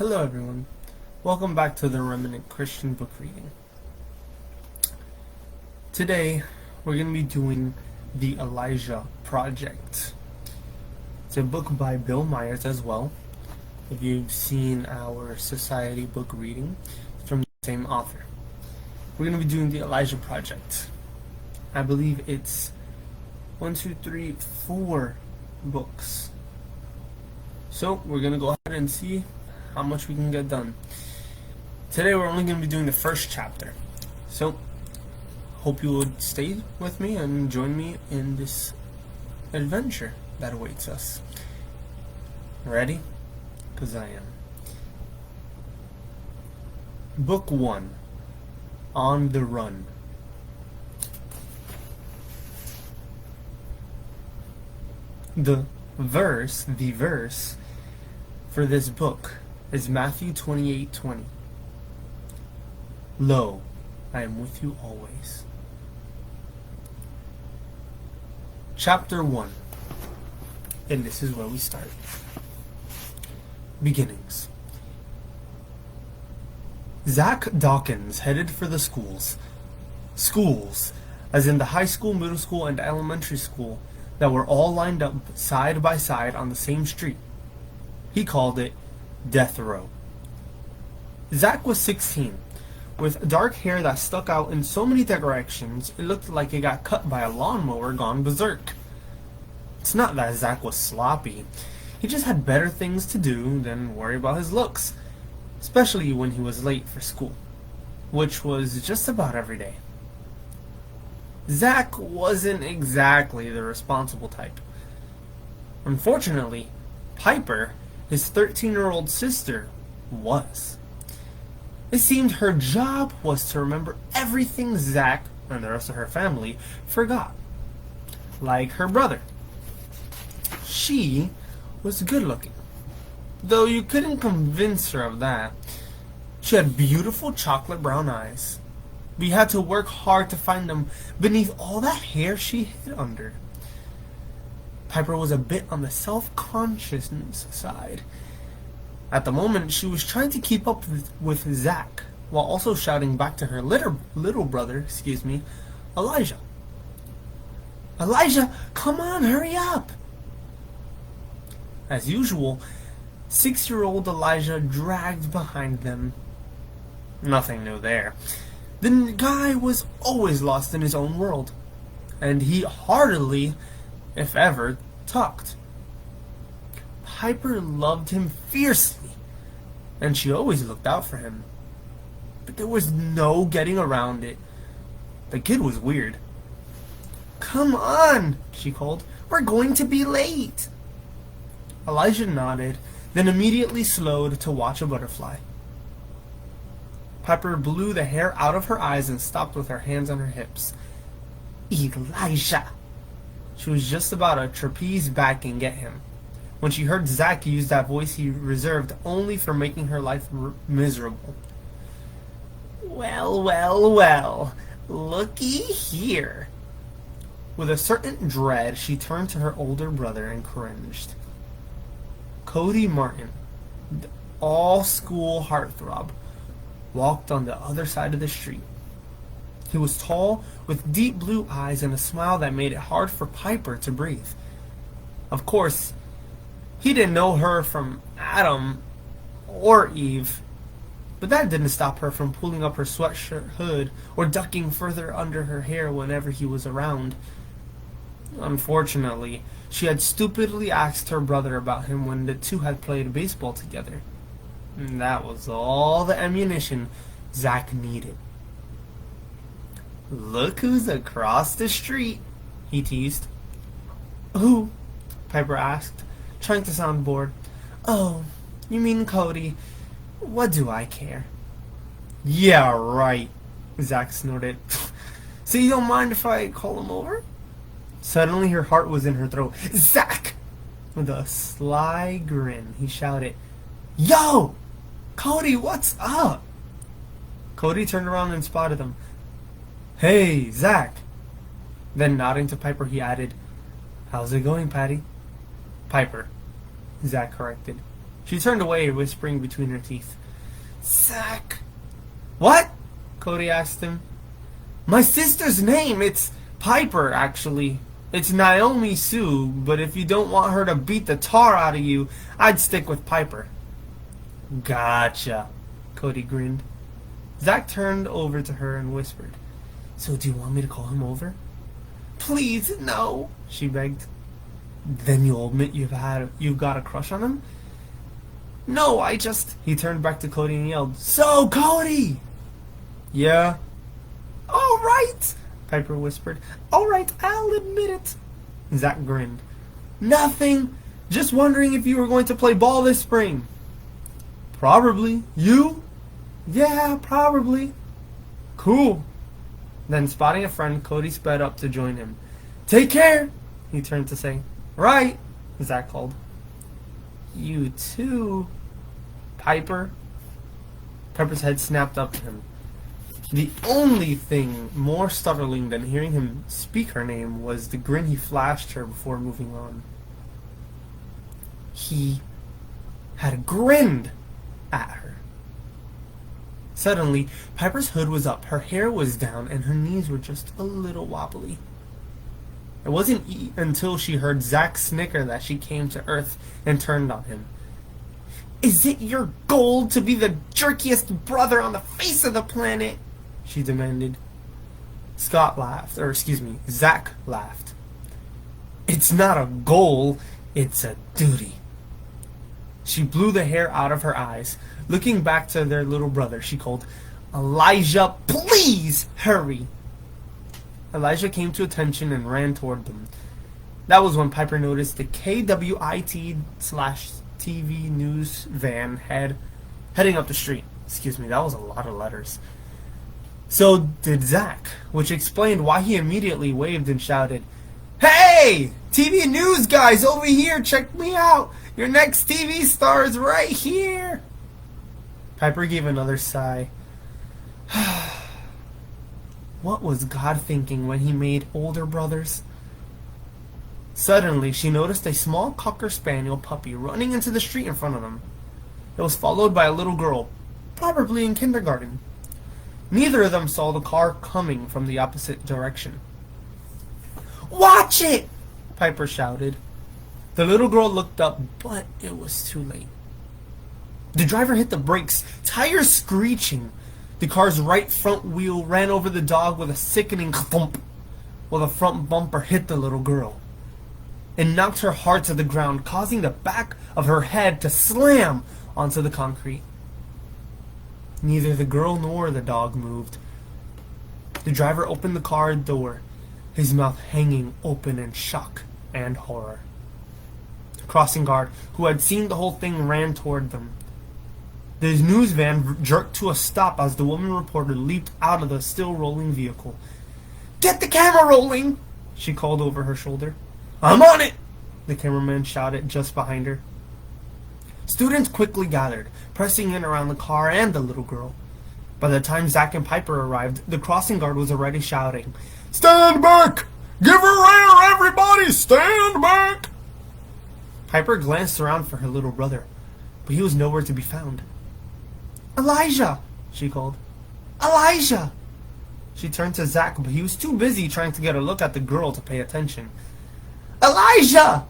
Hello everyone, welcome back to the Remnant Christian Book Reading. Today we're going to be doing the Elijah Project. It's a book by Bill Myers as well. If you've seen our Society book reading, it's from the same author. We're going to be doing the Elijah Project. I believe it's 4 books. So we're going to go ahead and see how much we can get done. Today we're only going to be doing the first chapter. So, hope you would stay with me and join me in this adventure that awaits us. Ready? Because I am. Book 1. On the Run. The verse for this book is Matthew 28:20. Lo, I am with you always. Chapter 1. And this is where we start. Beginnings. Zach Dawkins headed for the schools. Schools, as in the high school, middle school, and elementary school, that were all lined up side by side on the same street. He called it Death Row. Zach was 16, with dark hair that stuck out in so many directions it looked like it got cut by a lawnmower gone berserk. It's not that Zach was sloppy, he just had better things to do than worry about his looks, especially when he was late for school, which was just about every day. Zach wasn't exactly the responsible type. Unfortunately, Piper, his 13-year-old sister, was. It seemed her job was to remember everything Zach and the rest of her family forgot. Like her brother. She was good looking, though you couldn't convince her of that. She had beautiful chocolate brown eyes. But you had to work hard to find them beneath all that hair she hid under. Piper was a bit on the self-consciousness side. At the moment, she was trying to keep up with Zach, while also shouting back to her little brother, Elijah. Elijah, come on, hurry up! As usual, 6-year-old Elijah dragged behind them. Nothing new there. The guy was always lost in his own world, and he hardly, if ever, talked. Piper loved him fiercely, and she always looked out for him. But there was no getting around it. The kid was weird. Come on, she called. We're going to be late. Elijah nodded, then immediately slowed to watch a butterfly. Piper blew the hair out of her eyes and stopped with her hands on her hips. Elijah! She was just about to trapeze back and get him, when she heard Zach use that voice he reserved only for making her life miserable. Well, well, well, looky here. With a certain dread, she turned to her older brother and cringed. Cody Martin, the all-school heartthrob, walked on the other side of the street. He was tall, with deep blue eyes and a smile that made it hard for Piper to breathe. Of course, he didn't know her from Adam or Eve, but that didn't stop her from pulling up her sweatshirt hood or ducking further under her hair whenever he was around. Unfortunately, she had stupidly asked her brother about him when the two had played baseball together. And that was all the ammunition Zach needed. Look who's across the street, he teased. Who? Piper asked, trying to sound bored. Oh, you mean Cody. What do I care? Yeah, right, Zach snorted. So you don't mind if I call him over? Suddenly her heart was in her throat. Zach! With a sly grin, he shouted, Yo! Cody, what's up? Cody turned around and spotted him. Hey, Zach! Then nodding to Piper, he added, How's it going, Patty? Piper, Zach corrected. She turned away, whispering between her teeth. Zach. What? Cody asked him. My sister's name, it's Piper, actually. It's Naomi Sue, but if you don't want her to beat the tar out of you, I'd stick with Piper. Gotcha, Cody grinned. Zach turned over to her and whispered, So do you want me to call him over? Please, no, she begged. Then you'll admit you've got a crush on him? No, I just... He turned back to Cody and yelled, So, Cody! Yeah? All right, Piper whispered. All right, I'll admit it. Zach grinned. Nothing. Just wondering if you were going to play ball this spring. Probably. You? Yeah, probably. Cool. Then, spotting a friend, Cody sped up to join him. Take care, he turned to say. Right, Zach called. You too, Piper. Piper's head snapped up to him. The only thing more startling than hearing him speak her name was the grin he flashed her before moving on. He had grinned at her. Suddenly, Piper's hood was up, her hair was down, and her knees were just a little wobbly. It wasn't until she heard Zach snicker that she came to earth and turned on him. Is it your goal to be the jerkiest brother on the face of the planet? She demanded. Zach laughed. It's not a goal, it's a duty. She blew the hair out of her eyes. Looking back to their little brother, she called, Elijah, please hurry. Elijah came to attention and ran toward them. That was when Piper noticed the KWIT/TV news van heading up the street. Excuse me, that was a lot of letters. So did Zach, which explained why he immediately waved and shouted, Hey! TV news guys, over here, check me out! Your next TV star is right here! Piper gave another sigh. What was God thinking when he made older brothers? Suddenly, she noticed a small Cocker Spaniel puppy running into the street in front of them. It was followed by a little girl, probably in kindergarten. Neither of them saw the car coming from the opposite direction. Watch it! Piper shouted. The little girl looked up, but it was too late. The driver hit the brakes, tires screeching. The car's right front wheel ran over the dog with a sickening thump, while the front bumper hit the little girl. It knocked her hard to the ground, causing the back of her head to slam onto the concrete. Neither the girl nor the dog moved. The driver opened the car door, his mouth hanging open in shock and horror. The crossing guard, who had seen the whole thing, ran toward them. The news van jerked to a stop as the woman reporter leaped out of the still-rolling vehicle. Get the camera rolling! She called over her shoulder. I'm on it! The cameraman shouted just behind her. Students quickly gathered, pressing in around the car and the little girl. By the time Zach and Piper arrived, the crossing guard was already shouting, Stand back! Give her air, everybody! Stand back! Piper glanced around for her little brother, but he was nowhere to be found. Elijah! She called. Elijah! She turned to Zach, but he was too busy trying to get a look at the girl to pay attention. Elijah!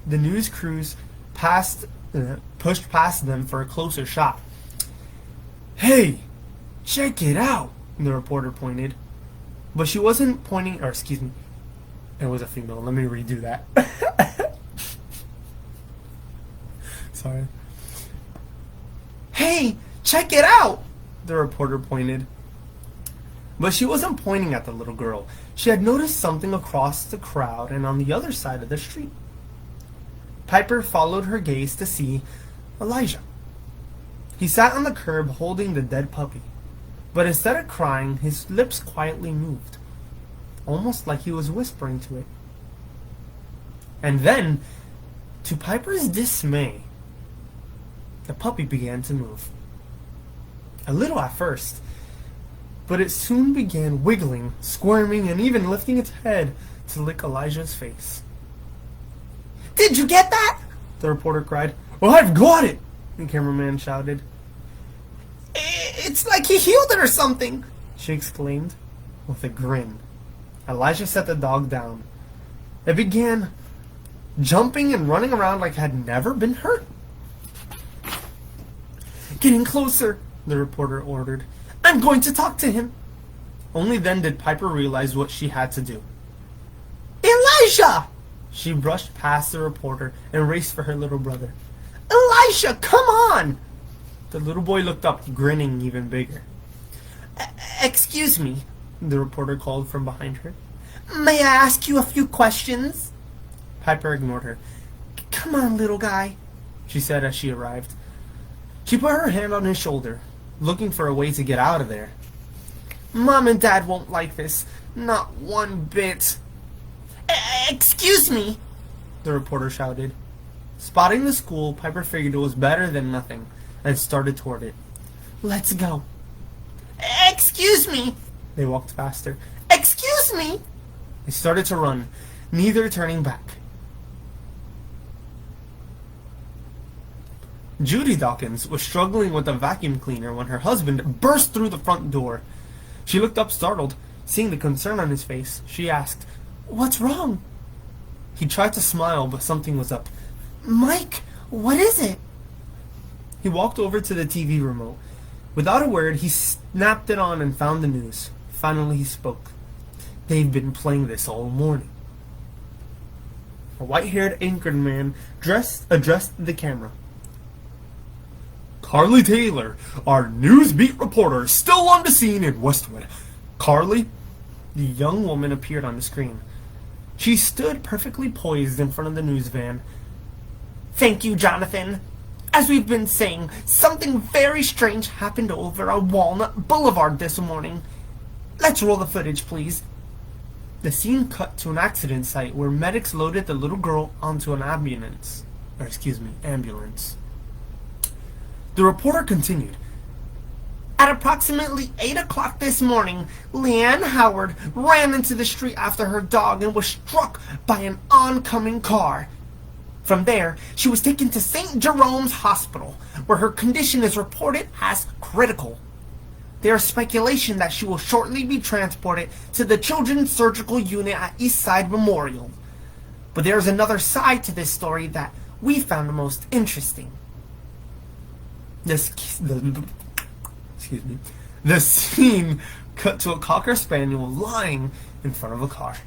The news crews pushed past them for a closer shot. Hey, check it out, the reporter pointed. But she wasn't pointing, or excuse me, it was a female. Let me redo that. Sorry. Hey, check it out, the reporter pointed. But she wasn't pointing at the little girl. She had noticed something across the crowd and on the other side of the street. Piper followed her gaze to see Elijah. He sat on the curb holding the dead puppy, but instead of crying, his lips quietly moved, almost like he was whispering to it. And then, to Piper's dismay, the puppy began to move. A little at first, but it soon began wiggling, squirming, and even lifting its head to lick Elijah's face. Did you get that? The reporter cried. "Oh, I've got it!" the cameraman shouted. "It's like he healed it or something!" she exclaimed, with a grin. Elijah set the dog down. It began jumping and running around like it had never been hurt. "Getting closer," the reporter ordered. "I'm going to talk to him." Only then did Piper realize what she had to do. "Elijah!" She brushed past the reporter and raced for her little brother. "Elijah, come on!" The little boy looked up, grinning even bigger. "Excuse me," the reporter called from behind her. "May I ask you a few questions?" Piper ignored her. "Come on, little guy," she said as she arrived. She put her hand on his shoulder, looking for a way to get out of there. "Mom and Dad won't like this. Not one bit." "Excuse me," the reporter shouted. Spotting the school, Piper figured it was better than nothing, and started toward it. "Let's go." "Excuse me." They walked faster. "Excuse me." They started to run, neither turning back. Judy Dawkins was struggling with a vacuum cleaner when her husband burst through the front door. She looked up startled. Seeing the concern on his face, she asked, "What's wrong?" He tried to smile, but something was up. "Mike, what is it?" He walked over to the TV remote. Without a word, he snapped it on and found the news. Finally, he spoke. "They've been playing this all morning." A white-haired anchored man addressed the camera. "Carly Taylor, our news beat reporter, still on the scene in Westwood. Carly?" The young woman appeared on the screen. She stood perfectly poised in front of the news van. "Thank you, Jonathan. As we've been saying, something very strange happened over on Walnut Boulevard this morning. Let's roll the footage, please." The scene cut to an accident site where medics loaded the little girl onto an ambulance. The reporter continued. "At approximately 8 o'clock this morning, Leanne Howard ran into the street after her dog and was struck by an oncoming car. From there, she was taken to St. Jerome's Hospital, where her condition is reported as critical. There is speculation that she will shortly be transported to the Children's Surgical Unit at Eastside Memorial. But there is another side to this story that we found the most interesting. The scene cut to a Cocker Spaniel lying in front of a car.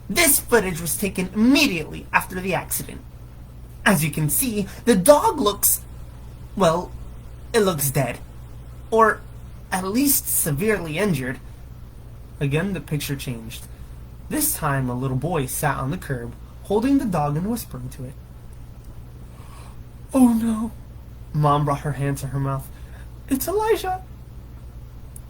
This footage was taken immediately after the accident. As you can see, the dog looks, well, it looks dead. Or at least severely injured." Again, the picture changed. This time, a little boy sat on the curb, holding the dog and whispering to it. "Oh no." Mom brought her hand to her mouth. "It's Elijah."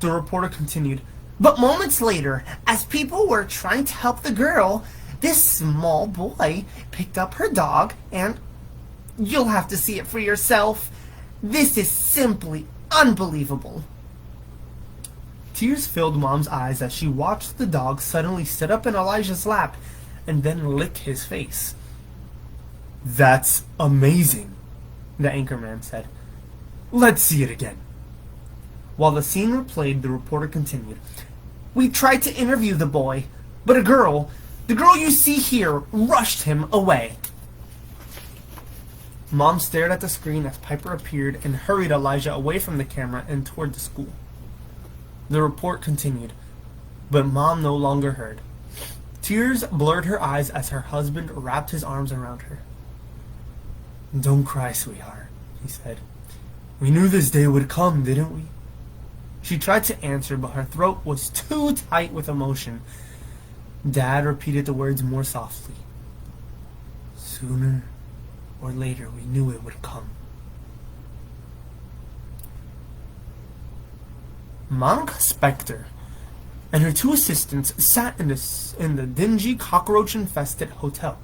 The reporter continued. "But moments later, as people were trying to help the girl, this small boy picked up her dog and... You'll have to see it for yourself. This is simply unbelievable." Tears filled Mom's eyes as she watched the dog suddenly sit up in Elijah's lap and then lick his face. "That's amazing," the anchorman said. "Let's see it again." While the scene replayed, the reporter continued. "We tried to interview the boy, but the girl you see here, rushed him away." Mom stared at the screen as Piper appeared and hurried Elijah away from the camera and toward the school. The report continued, but Mom no longer heard. Tears blurred her eyes as her husband wrapped his arms around her. "Don't cry, sweetheart," he said. "We knew this day would come, didn't we?" She tried to answer, but her throat was too tight with emotion. Dad repeated the words more softly. "Sooner or later, we knew it would come." Monica Spector and her two assistants sat in the dingy, cockroach-infested hotel,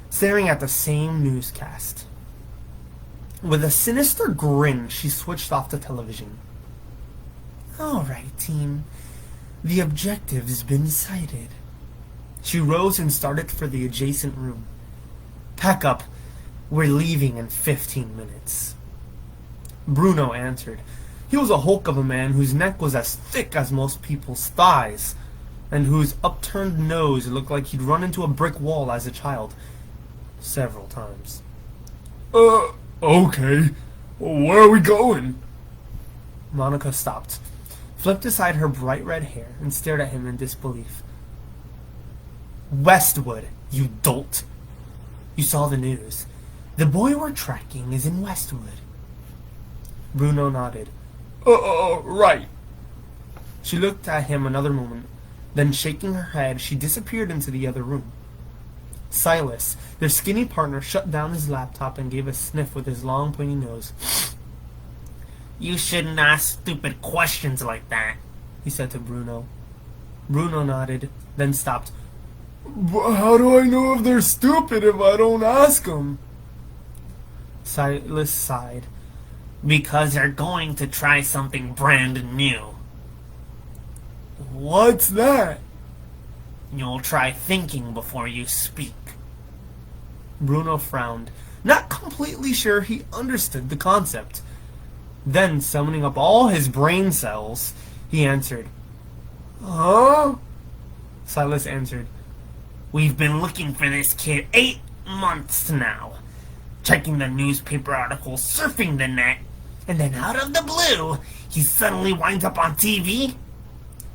staring at the same newscast. With a sinister grin, she switched off the television. "All right, team. The objective's been sighted." She rose and started for the adjacent room. "Pack up. We're leaving in 15 minutes. Bruno answered. He was a hulk of a man whose neck was as thick as most people's thighs, and whose upturned nose looked like he'd run into a brick wall as a child. Several times. Okay. Where are we going? Monica stopped, flipped aside her bright red hair, and stared at him in disbelief. Westwood, you dolt. You saw the news. The boy we're tracking is in Westwood. Bruno nodded. Right. She looked at him another moment. Then, shaking her head, she disappeared into the other room. Silas, their skinny partner, shut down his laptop and gave a sniff with his long, pointy nose. You shouldn't ask stupid questions like that, he said to Bruno. Bruno nodded, then stopped. How do I know if they're stupid if I don't ask them? Silas sighed. Because they're going to try something brand new. What's that? You'll try thinking before you speak. Bruno frowned, not completely sure he understood the concept. Then, summoning up all his brain cells, he answered. Huh? Silas answered. We've been looking for this kid 8 months now. Checking the newspaper articles, surfing the net, and then out of the blue, he suddenly winds up on TV?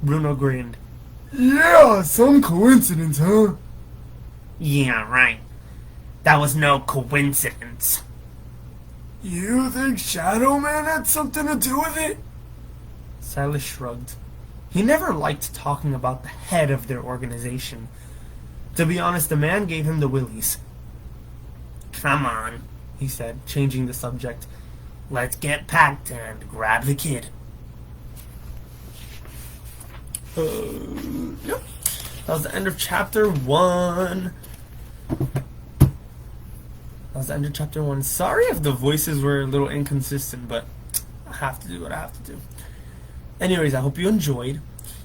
Bruno grinned. Yeah, some coincidence, huh? Yeah, right. That was no coincidence. You think Shadow Man had something to do with it? Silas shrugged. He never liked talking about the head of their organization. To be honest, the man gave him the willies. Come on, he said, changing the subject. Let's get packed and grab the kid. Yep. That was the end of chapter 1. Sorry if the voices were a little inconsistent, but I have to do what I have to do. Anyways, I hope you enjoyed.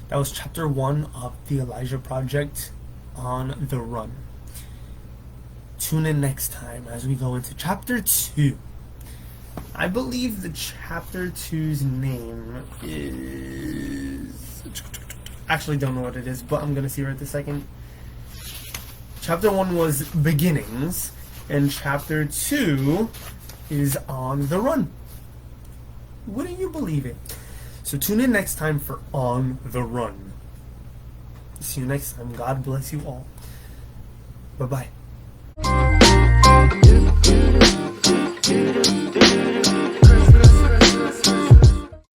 That was chapter 1 of the Elijah Project on the Run. Tune in next time as we go into chapter 2. I believe the chapter 2's name is... Actually don't know what it is, but I'm going to see right this second. Chapter 1 was Beginnings, and chapter 2 is On the Run. Wouldn't you believe it? So tune in next time for On the Run. See you next time. God bless you all. Bye-bye.